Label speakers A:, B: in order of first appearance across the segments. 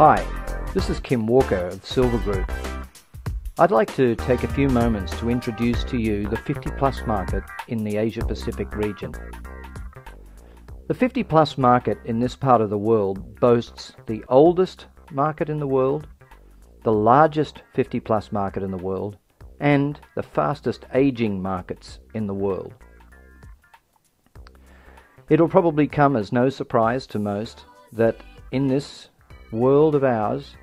A: Hi, this is Kim Walker of Silver Group. I'd like to take a few moments to introduce to you the 50 plus market in the Asia Pacific region. The 50 plus market in this part of the world boasts the oldest market in the world, the largest 50 plus market in the world, and the fastest aging markets in the world. It'll probably come as no surprise to most that in this world of ours,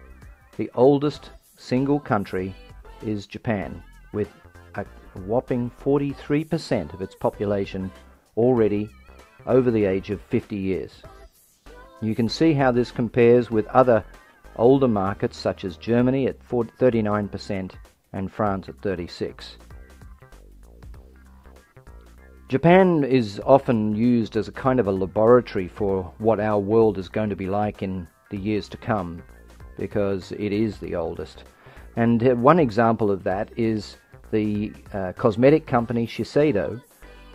A: the oldest single country is Japan, with a whopping 43% of its population already over the age of 50 years. You can see how this compares with other older markets such as Germany at 39% and France at 36%. Japan is often used as a kind of a laboratory for what our world is going to be like in the years to come, because it is the oldest. And one example of that is the cosmetic company Shiseido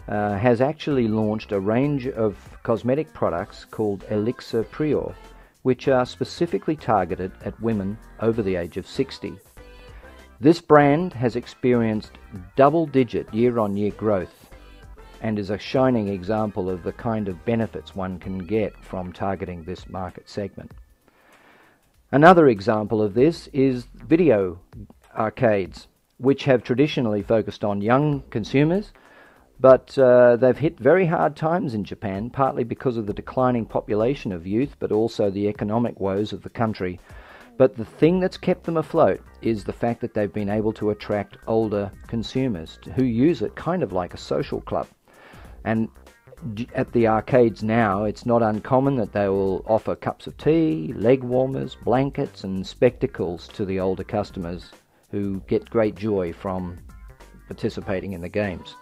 A: has actually launched a range of cosmetic products called Elixir Prior, which are specifically targeted at women over the age of 60. This brand has experienced double-digit year-on-year growth and is a shining example of the kind of benefits one can get from targeting this market segment. Another example of this is video arcades, which have traditionally focused on young consumers, but they've hit very hard times in Japan, partly because of the declining population of youth, but also the economic woes of the country. But the thing that's kept them afloat is the fact that they've been able to attract older consumers who use it kind of like a social club. And at the arcades now, it's not uncommon that they will offer cups of tea, leg warmers, blankets and spectacles to the older customers who get great joy from participating in the games.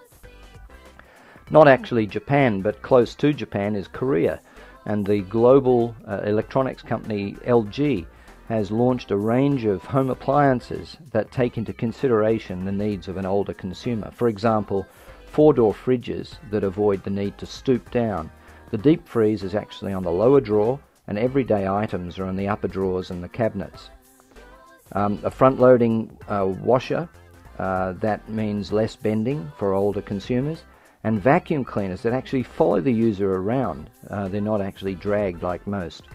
A: Not actually Japan, but close to Japan is Korea, and the global electronics company LG has launched a range of home appliances that take into consideration the needs of an older consumer. For example, 4-door fridges that avoid the need to stoop down. The deep freeze is actually on the lower drawer, and everyday items are in the upper drawers and the cabinets. A front-loading washer, that means less bending for older consumers, and vacuum cleaners that actually follow the user around. They're not actually dragged like most.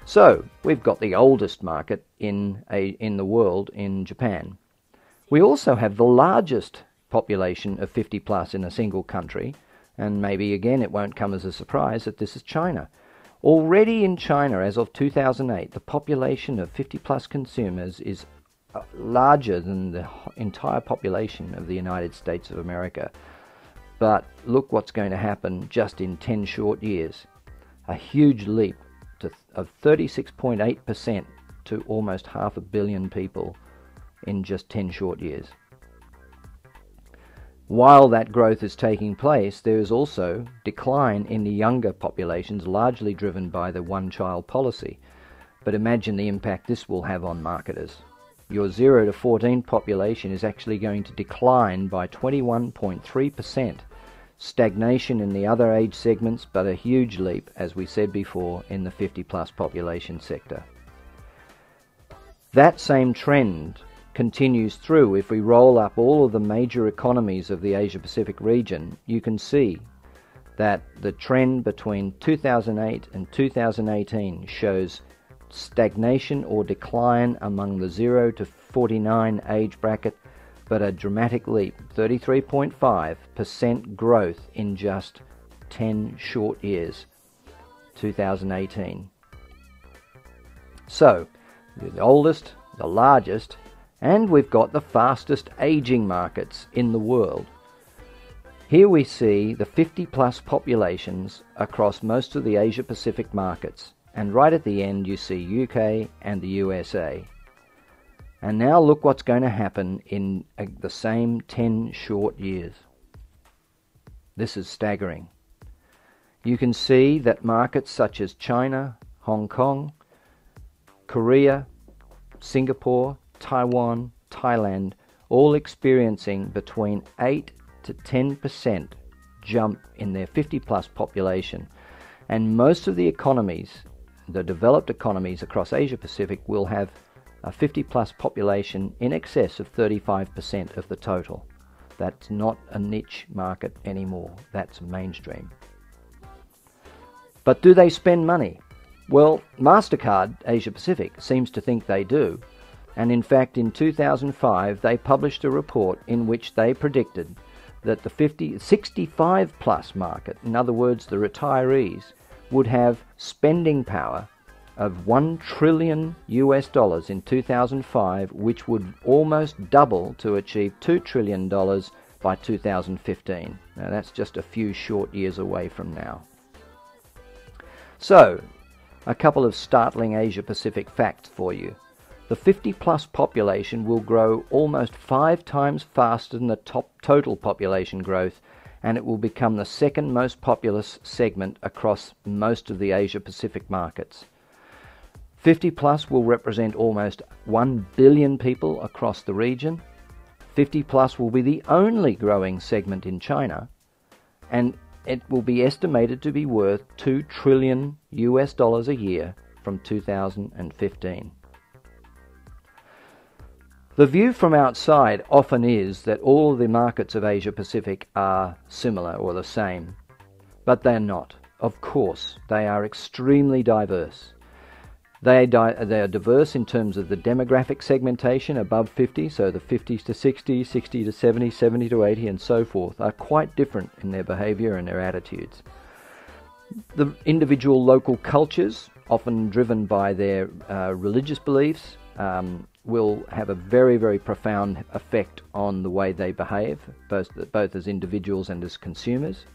A: So, we've got the oldest market in the world in Japan. We also have the largest population of 50 plus in a single country, and maybe again it won't come as a surprise that this is China. Already in China, as of 2008, the population of 50 plus consumers is larger than the entire population of the United States of America. But look what's going to happen just in 10 short years. A huge leap of 36.8% to almost 500 million people in just 10 short years. While that growth is taking place, there is also decline in the younger populations, largely driven by the one-child policy. But imagine the impact this will have on marketers. Your 0 to 14 population is actually going to decline by 21.3%. Stagnation in the other age segments, but a huge leap, as we said before, in the 50-plus population sector. That same trend continues through. If we roll up all of the major economies of the Asia-Pacific region, you can see that the trend between 2008 and 2018 shows stagnation or decline among the 0 to 49 age bracket, but a dramatic leap, 33.5% growth in just 10 short years, 2018. So, the oldest, the largest, and we've got the fastest aging markets in the world. Here we see the 50 plus populations across most of the Asia Pacific markets, and right at the end you see UK and the USA. And now look what's going to happen in the same 10 short years. This is staggering. You can see that markets such as China, Hong Kong, Korea, Singapore, Taiwan, Thailand, all experiencing between 8 to 10% jump in their 50 plus population. And most of the economies the developed economies across Asia Pacific will have a 50-plus population in excess of 35% of the total. That's not a niche market anymore. That's mainstream. But do they spend money? Well, MasterCard Asia Pacific seems to think they do. And in fact, in 2005, they published a report in which they predicted that the 65-plus market, in other words, the retirees, would have spending power of $1 trillion in 2005, which would almost double to achieve $2 trillion by 2015. Now, that's just a few short years away from now. So, a couple of startling Asia-Pacific facts for you. The 50-plus population will grow almost 5 times faster than the total population growth, and it will become the second most populous segment across most of the Asia-Pacific markets. 50-plus will represent almost 1 billion people across the region. 50-plus will be the only growing segment in China, and it will be estimated to be worth $2 trillion a year from 2015. The view from outside often is that all the markets of Asia Pacific are similar or the same, but they're not. Of course, they are extremely diverse. They are diverse in terms of the demographic segmentation above 50, so the 50s to 60, 60 to 70, 70 to 80 and so forth are quite different in their behavior and their attitudes. The individual local cultures, often driven by their religious beliefs, will have a very, very profound effect on the way they behave, both as individuals and as consumers.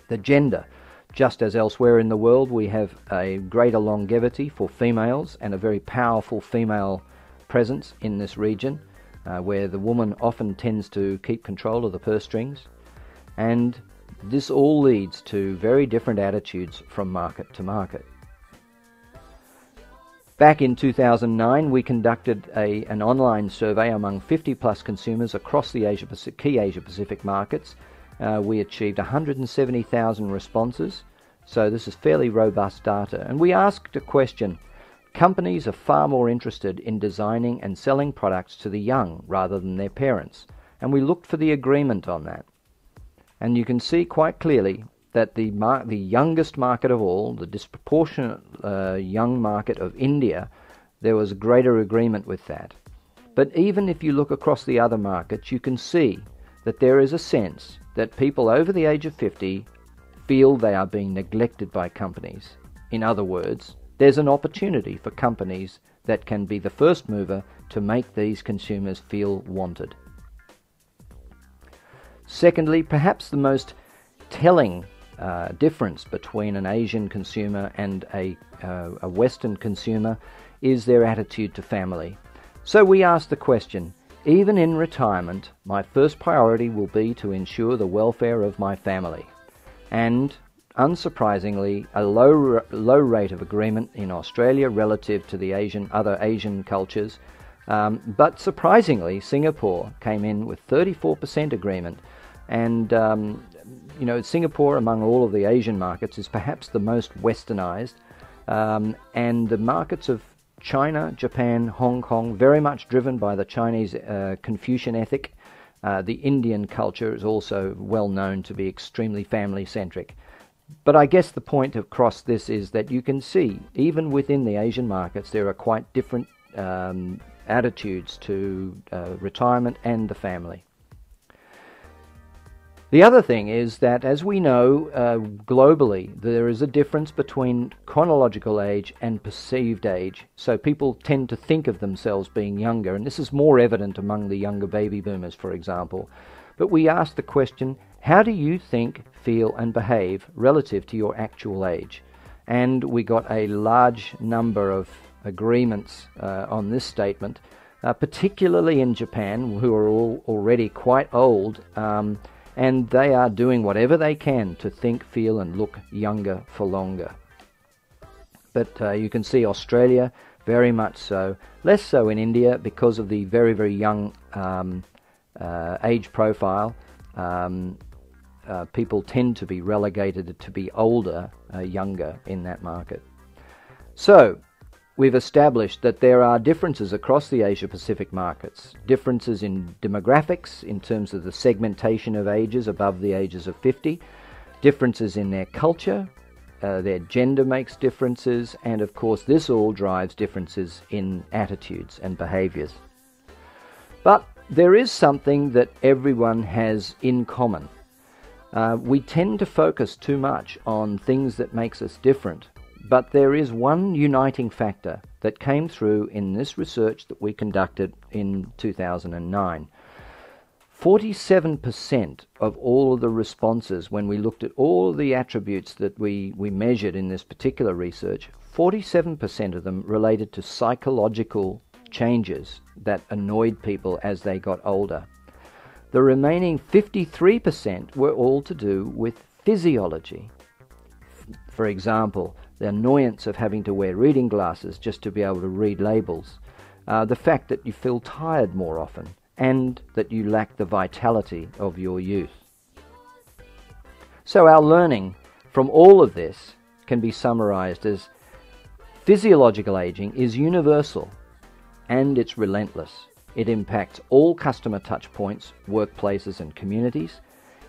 A: The gender. Just as elsewhere in the world, we have a greater longevity for females and a very powerful female presence in this region, where the woman often tends to keep control of the purse strings. And this all leads to very different attitudes from market to market. Back in 2009, we conducted an online survey among 50-plus consumers across the key Asia-Pacific markets. We achieved 170,000 responses, so this is fairly robust data. And we asked a question. Companies are far more interested in designing and selling products to the young rather than their parents, and we looked for the agreement on that. And you can see quite clearly that the youngest market of all, the disproportionate young market of India, there was a greater agreement with that. But even if you look across the other markets, you can see that there is a sense that people over the age of 50 feel they are being neglected by companies. In other words, there's an opportunity for companies that can be the first mover to make these consumers feel wanted. Secondly, perhaps the most telling difference between an Asian consumer and a Western consumer is their attitude to family. So we asked the question, even in retirement, my first priority will be to ensure the welfare of my family. And unsurprisingly, a low rate of agreement in Australia relative to the other Asian cultures. But surprisingly, Singapore came in with 34% agreement. And Singapore, among all of the Asian markets, is perhaps the most westernized. And the markets of China, Japan, Hong Kong, very much driven by the Chinese Confucian ethic. The Indian culture is also well known to be extremely family-centric. But I guess the point across this is that you can see, even within the Asian markets, there are quite different attitudes to retirement and the family. The other thing is that, as we know, globally, there is a difference between chronological age and perceived age. So people tend to think of themselves being younger, and this is more evident among the younger baby boomers, for example. But we asked the question, how do you think, feel, and behave relative to your actual age? And we got a large number of agreements on this statement, particularly in Japan, who are all already quite old, and they are doing whatever they can to think, feel, and look younger for longer. But you can see Australia, very much so. Less so in India because of the very, very young age profile. people tend to be relegated to be older, younger in that market. So, we've established that there are differences across the Asia-Pacific markets, differences in demographics in terms of the segmentation of ages above the ages of 50, differences in their culture, their gender makes differences, and of course this all drives differences in attitudes and behaviours. But there is something that everyone has in common. We tend to focus too much on things that makes us different, but there is one uniting factor that came through in this research that we conducted in 2009. 47% of all of the responses, when we looked at all of the attributes that we measured in this particular research, 47% of them related to psychological changes that annoyed people as they got older. The remaining 53% were all to do with physiology. For example, the annoyance of having to wear reading glasses just to be able to read labels, the fact that you feel tired more often, and that you lack the vitality of your youth. So our learning from all of this can be summarized as physiological aging is universal and it's relentless. It impacts all customer touch points, workplaces and communities.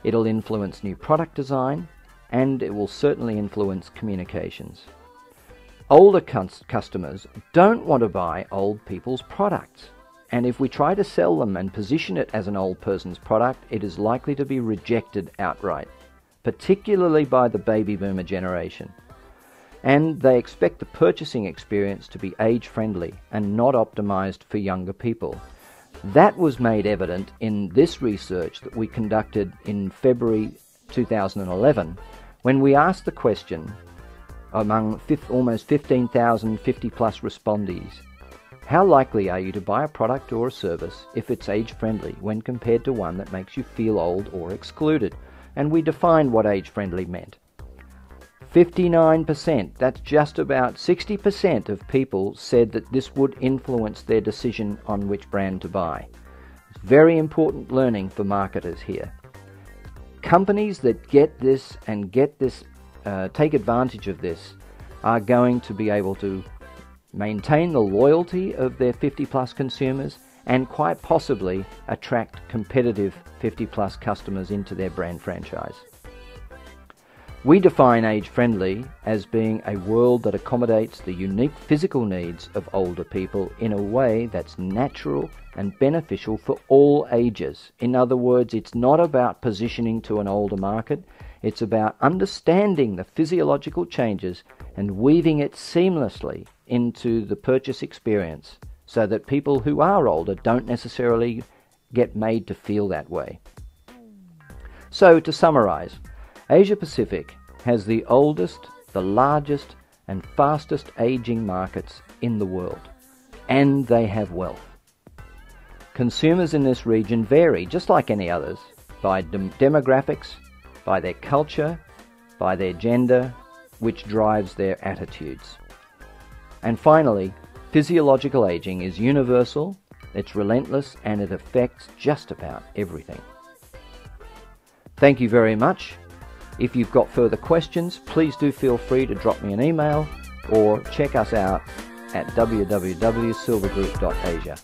A: It'll influence new product design, and it will certainly influence communications. Older customers don't want to buy old people's products, and if we try to sell them and position it as an old person's product, it is likely to be rejected outright, particularly by the baby boomer generation. And they expect the purchasing experience to be age-friendly and not optimized for younger people. That was made evident in this research that we conducted in February 2011, when we asked the question among almost 15,000 50-plus respondees, how likely are you to buy a product or a service if it's age-friendly when compared to one that makes you feel old or excluded? And we defined what age-friendly meant. 59%, that's just about 60% of people said that this would influence their decision on which brand to buy. It's very important learning for marketers here. Companies that get this and take advantage of this are going to be able to maintain the loyalty of their 50-plus consumers and quite possibly attract competitive 50-plus customers into their brand franchise. We define age-friendly as being a world that accommodates the unique physical needs of older people in a way that's natural and beneficial for all ages. In other words, it's not about positioning to an older market, it's about understanding the physiological changes and weaving it seamlessly into the purchase experience so that people who are older don't necessarily get made to feel that way. So, to summarize, Asia Pacific has the oldest, the largest and fastest aging markets in the world, and they have wealth. Consumers in this region vary, just like any others, by demographics, by their culture, by their gender, which drives their attitudes. And finally, physiological aging is universal, it's relentless, and it affects just about everything. Thank you very much. If you've got further questions, please do feel free to drop me an email or check us out at www.silvergroup.asia.